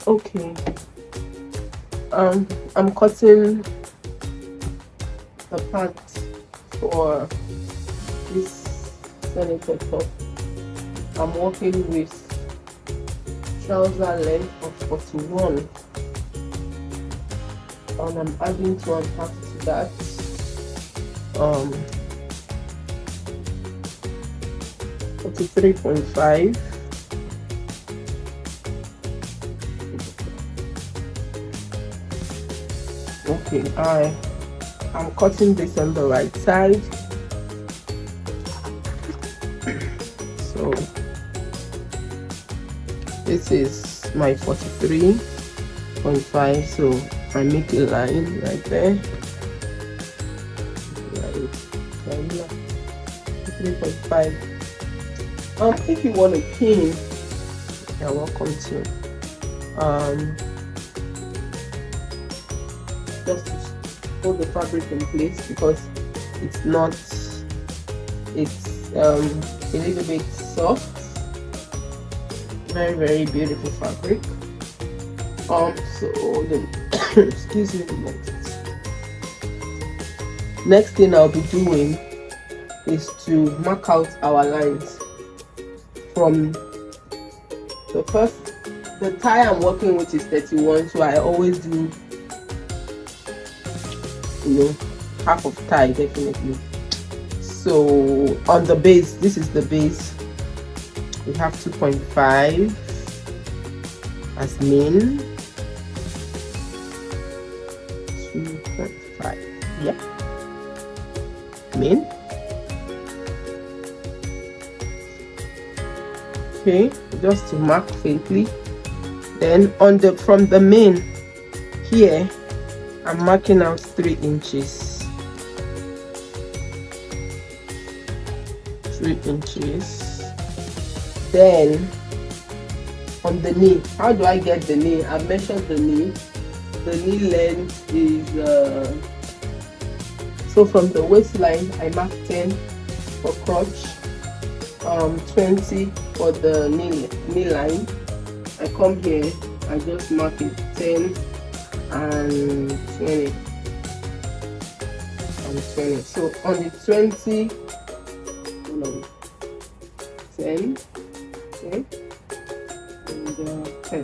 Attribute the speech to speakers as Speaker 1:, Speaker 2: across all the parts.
Speaker 1: Okay, I'm cutting the pants for this senator top. I'm working with trouser length of 41, and I'm adding 2.5 to that. 43.5. Okay, I'm cutting this on the right side. So this is my 43.5. So I make a line right there. 3.5. If you want a pin, you're welcome to. Just to hold the fabric in place, because it's a little bit soft. Very, very beautiful fabric. So then excuse me. Next thing I'll be doing is to mark out our lines from the tie I'm working with is 31, so I always do, half of tie definitely. So on the base, this is the base, we have 2.5 as main. 2.5, yeah, main. Okay, just to mark faintly. Then from the main here, I'm marking out 3 inches. 3 inches. Then on the knee, how do I get the knee? I've measured the knee. The knee length is so from the waistline I mark 10 for crotch, 20 for the knee line. I come here, I just mark it 10 and 20 and 20. So on the 20, 10, okay, and 10,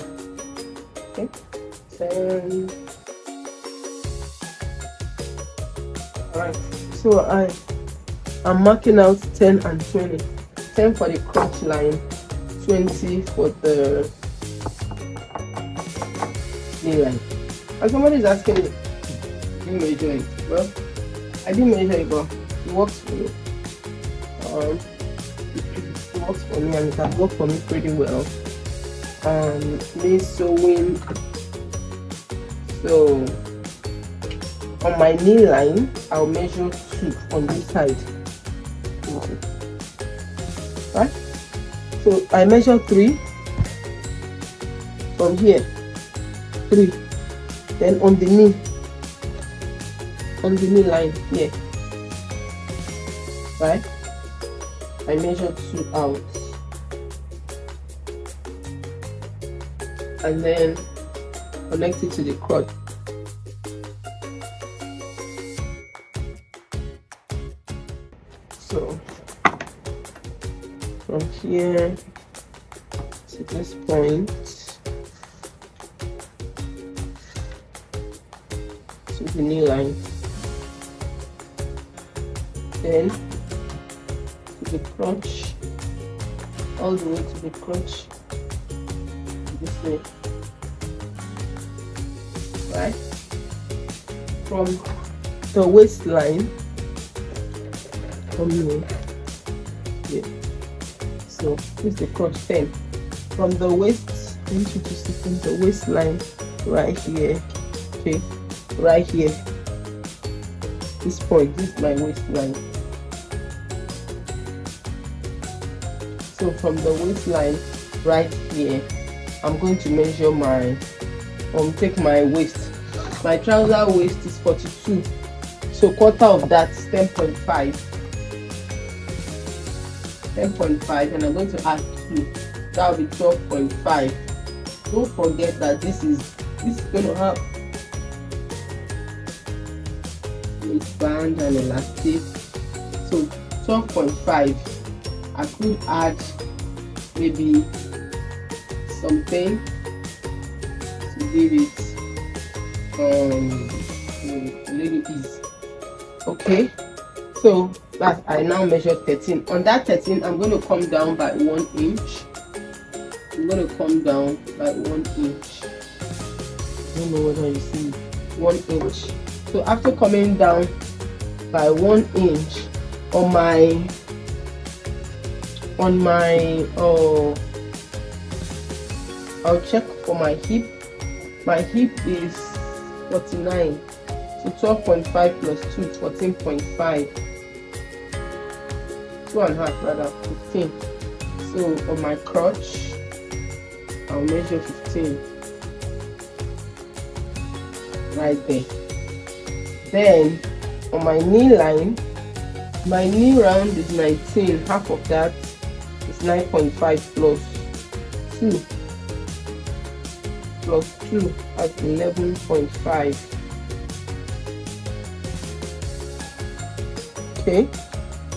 Speaker 1: okay, 10. Alright, so I'm marking out 10 and 20. 10 for the crotch line, 20 for the knee line. And somebody is asking me, do you measure it? Well, I didn't measure it, but it works for me. It works for me, and it has worked for me pretty well. Me sewing. So on my knee line, I'll measure 2 on this side. Right? So I measure 3 from here, 3. Then on the knee line here, right? I measure 2 out, and then connect it to the crotch. So from here to this point to the knee line, then to the crotch, all the way to the crotch, this way, right? From the waistline, from here, yeah. So this is the crotch 10. From the waist, I want you to see from the waistline right here, okay, right here, this point, this is my waistline. So from the waistline right here, I'm going to measure my take my waist. My trouser waist is 42, so quarter of that is 10.5, and I'm going to add 2. That will be 12.5. don't forget that this is going to have waistband and elastic. So 12.5, I could add maybe something to give it a little ease. Okay, so that I now measure 13. On that 13, I'm going to come down by 1 inch. I'm going to come down by 1 inch. I don't know whether you see 1 inch. So after coming down by 1 inch on my I'll check for my hip. My hip is 49. So 12.5 plus 2, 14.5. 2.5 rather, 15. So on my crotch, I'll measure 15 right there. Then on my knee line, my knee round is 19. Half of that is 9.5 plus 2 at 11.5. Okay,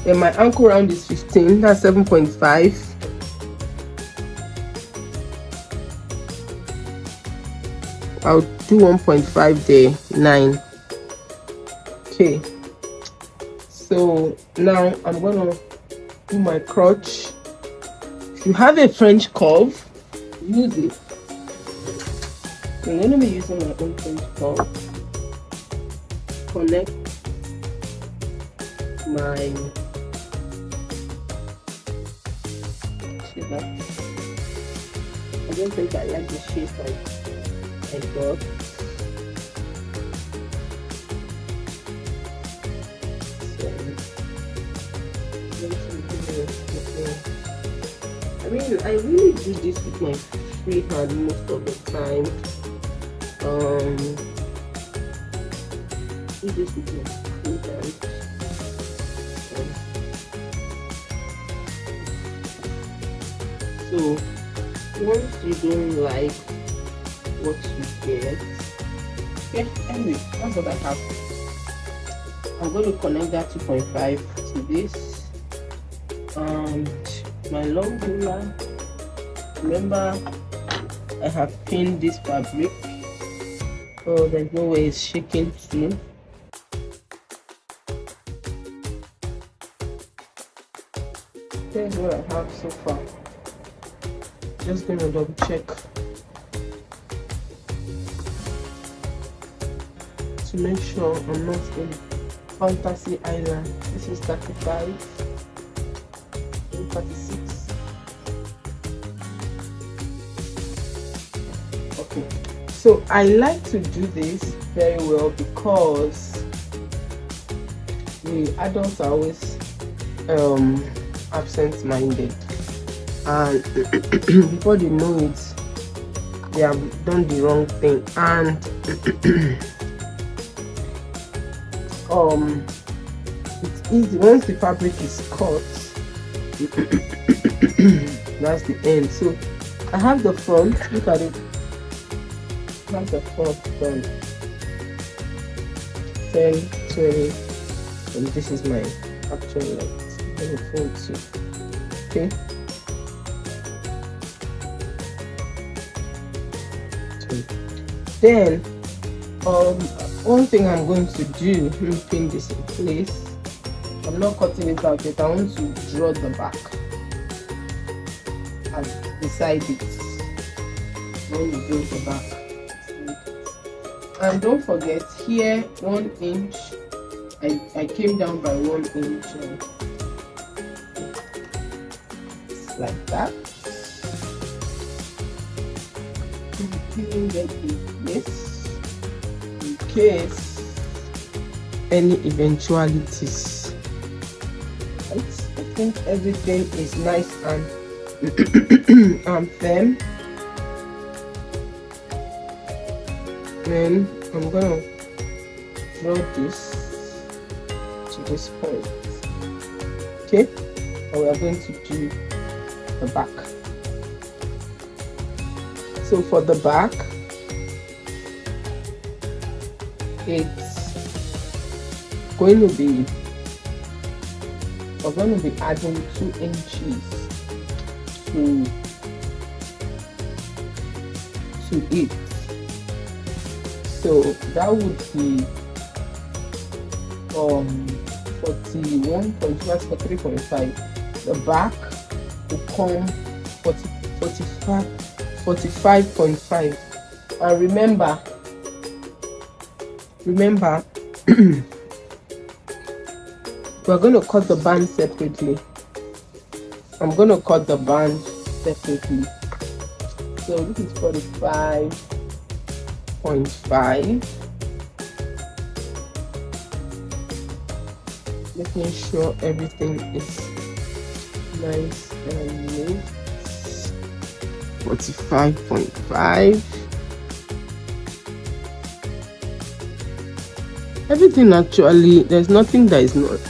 Speaker 1: then my ankle round is 15. That's 7.5. I'll do 1.5 there, 9. Okay, so now I'm gonna do my crotch. If you have a French curve, use it. I'm gonna be using my own French curve. Connect my I don't think I like the shape I got. I mean, I really do this with my free hand most of the time. Do this with my free hand. So once you don't like what you get, okay, anyway, that's what I have. I'm going to connect that 2.5 to this and my long ruler. Remember, I have pinned this fabric, so there's no way it's shaking through. Here's what I have so far. Just gonna double check to make sure I'm not in Fantasy Island. This is 35 and 36. Okay, so I like to do this very well because the adults are always absent-minded, and before they know it, they have done the wrong thing. And it's easy once the fabric is cut. That's the end. So I have the front. Look at it. I have the front done. 10, 20, and this is my actual length. And the front too. Okay. Then one thing I'm going to do, let me pin this in place. I'm not cutting it out yet. I want to draw the back and beside it. When you draw the back, and don't forget here 1 inch. I came down by 1 inch, like that. Yes, in case any eventualities. Right? I think everything is nice and firm. Then I'm gonna draw this to this point. Okay, and we are going to do the back. So for the back, it's going to be, we're going to be adding 2 inches to it. So that would be 41.5 for 3.5. The back will come 45.5. And remember we're going to cut the band separately. I'm going to cut the band separately. So this is 45.5. Making sure everything is nice and neat. 45.5. Everything actually, there's nothing that is not.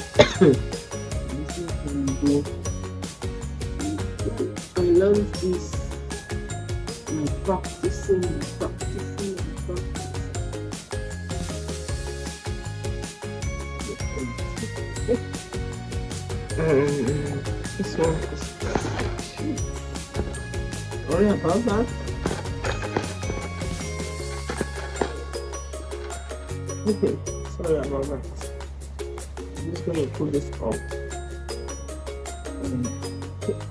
Speaker 1: I learned this practicing. This one is sorry about that. Okay, sorry about that. I'm just going to pull this up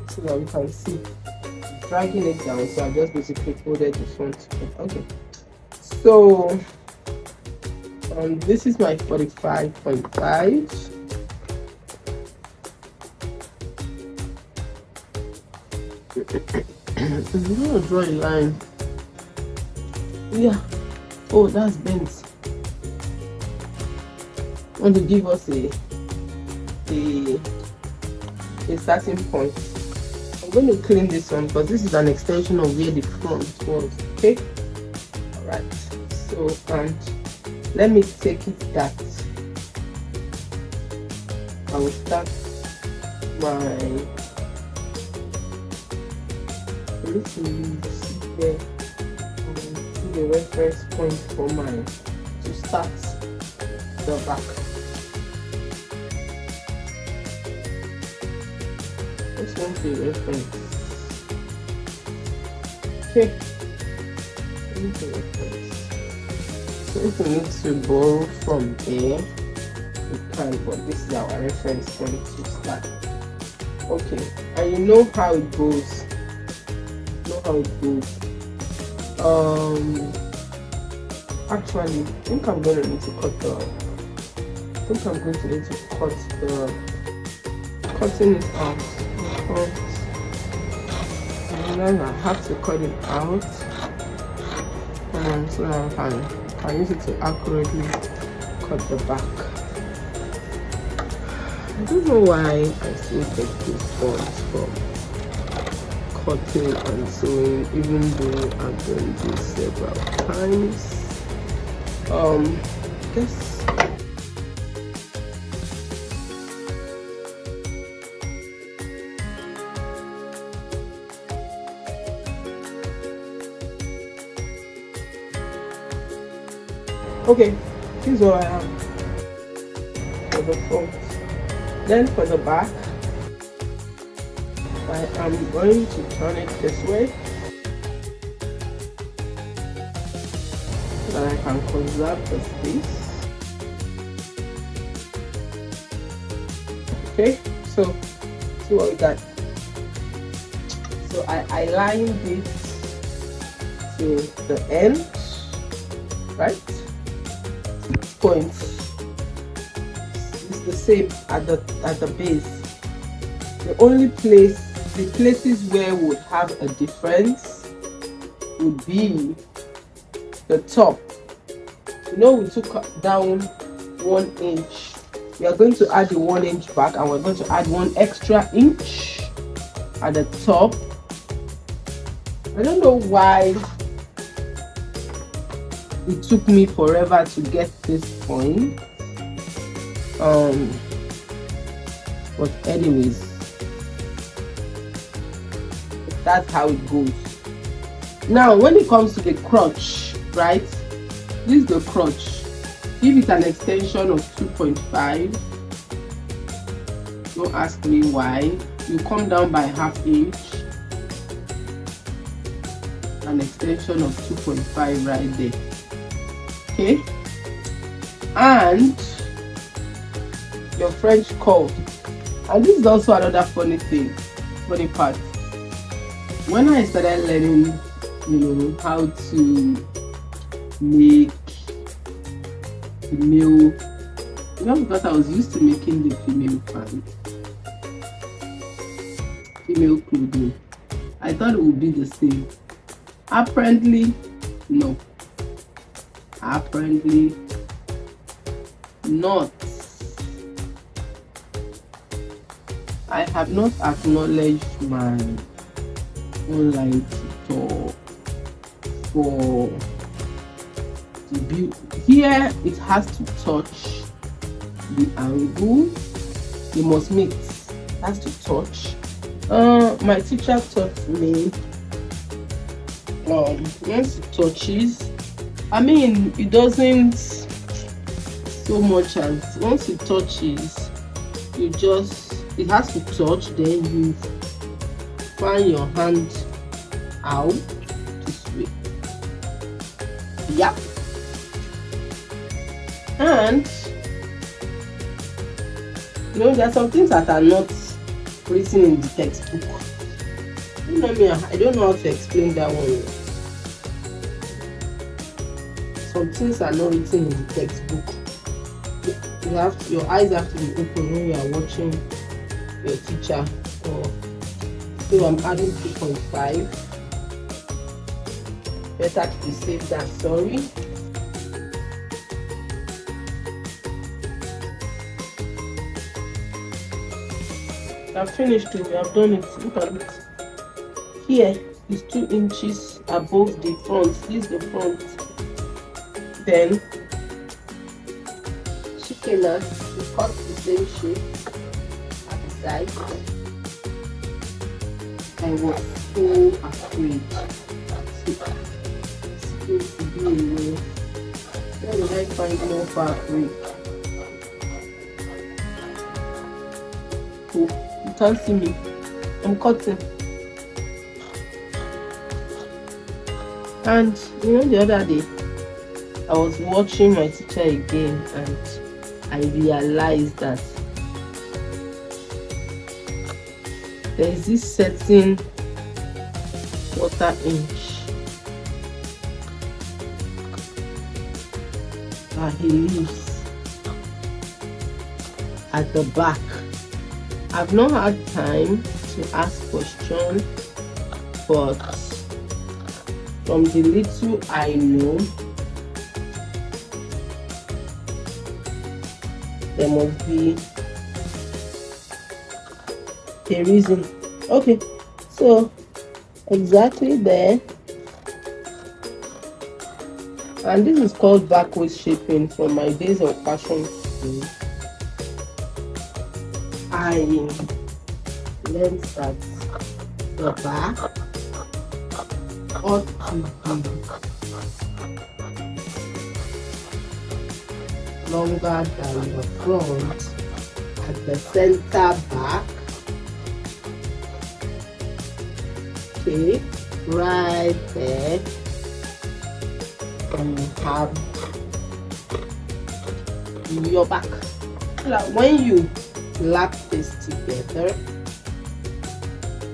Speaker 1: so that we can see. Dragging it down, so I just basically folded the front. Okay, so this is my 45.5. I'm gonna draw a line. Yeah. Oh, that's bent. I want to give us a starting point. I'm going to clean this one because this is an extension of where the front was. Okay. All right. So let me take it that I will start my. This is here the reference point for mine to start the back. This one's the reference. Okay. This is the reference. So if we need to borrow from there, we can, but this is our reference point to start. Okay, and you know how it goes. Actually, I think I'm going to need to cut cutting it out. And then I have to cut it out so that I can use it to accurately cut the back. I don't know why I still get this points from cutting and sewing, even though I've done this several times. Guess okay, here's what I have for the front. Then for the back, I am going to turn it this way so that I can conserve the space. Okay, so see what we got. So I lined it to the end, right? Points. It's the same at the base. The only places where we would have a difference would be the top. You know, we took down 1 inch. We are going to add the 1 inch back, and we're going to add 1 extra inch at the top. I don't know why it took me forever to get this point. But anyways, that's how it goes. Now when it comes to the crotch, right, this is the crotch. Give it an extension of 2.5. Don't ask me why. You come down by ½ inch. An extension of 2.5 right there. Okay, and your French curve. And this is also another funny part. When I started learning, how to make female, because I was used to making the female pants, female clothing, I thought it would be the same. Apparently, no. Apparently not. I have not acknowledged my online tutor for the build. Here it has to touch the angle. You must meet. It has to touch. My teacher taught me once it touches, it doesn't so much as once it touches, it has to touch, then you find your hand out this way. Yeah. And there are some things that are not written in the textbook. I don't know how to explain that one. Some things are not written in the textbook. Your eyes have to be open when you are watching your teacher. So I'm adding 2.5. Better to be safe than sorry. I've finished it. I've done it. Look at it. Here is 2 inches above the front. This is the front. Then chicken we cut the same shape at the side. I was so afraid. It's going to be away. Where did I find more fabric? Oh, you can't see me. I'm cutting. And the other day I was watching my teacher again and I realized that there is this certain 1/4 inch that he leaves at the back. I've not had time to ask questions, but from the little I know, there must be a reason. Okay, so exactly there, and this is called back waist shaping. From my days of fashion school, I learned that the back ought to be longer than the front at the center back. Okay, right there. And you have your back. Like when you lap this together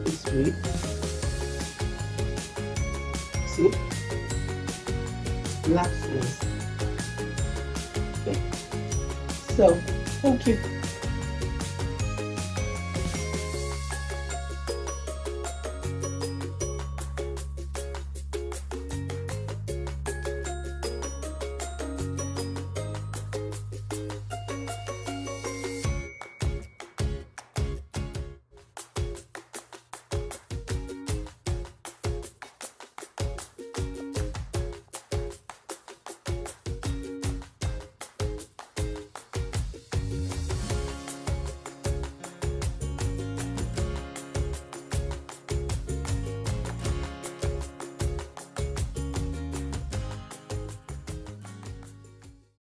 Speaker 1: this way, see, lap this. Okay, so thank you.